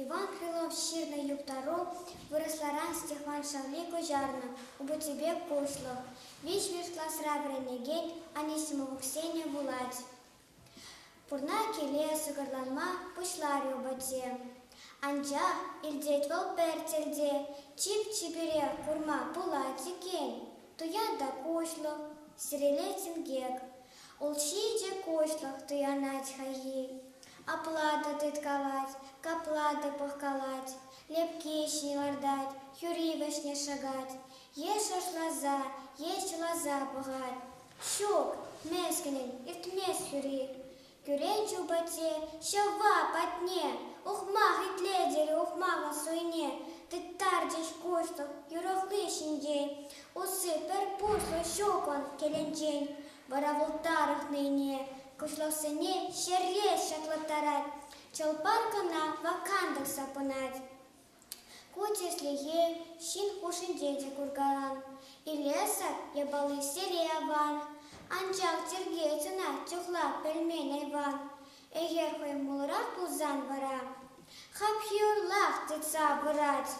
Иван Крылов щирно юптару, выросла ран стихван шавлику жарна, убо тебе кушло. Вич вишла срабрение гель, анисимову Ксения булать. Пурнаки лесу горланма пушлари убате. Анджа ильдеть вол пертельде, чип чибере курма пулати кен. Туя да кушло, сирелетин гек. Улчиде кушлах туя нать хаи. Аплата тытковать, каплата похкалать, лепкищни вардать, юривошне шагать. Ешаш лоза, есть лоза погать. Щук, мескинин, иртмес юри. Кюрень чубате, щава потне, ухмах и тледери, ухмах суйне. Ты тардиш кушту, юрохлышин день, усы перпусло щукон келенчень. Баравултарах ныне, кушлосыне щерлес шаклатарать, чолпаркана вакандах сапунать. Кутис лие, щин хушин дети кургаран, и леса ебалы сериаван. Анчак тергетина тюхла пельмень Иван, эгерхой мулрак пузан вара. Хапьюрлах тыца брать.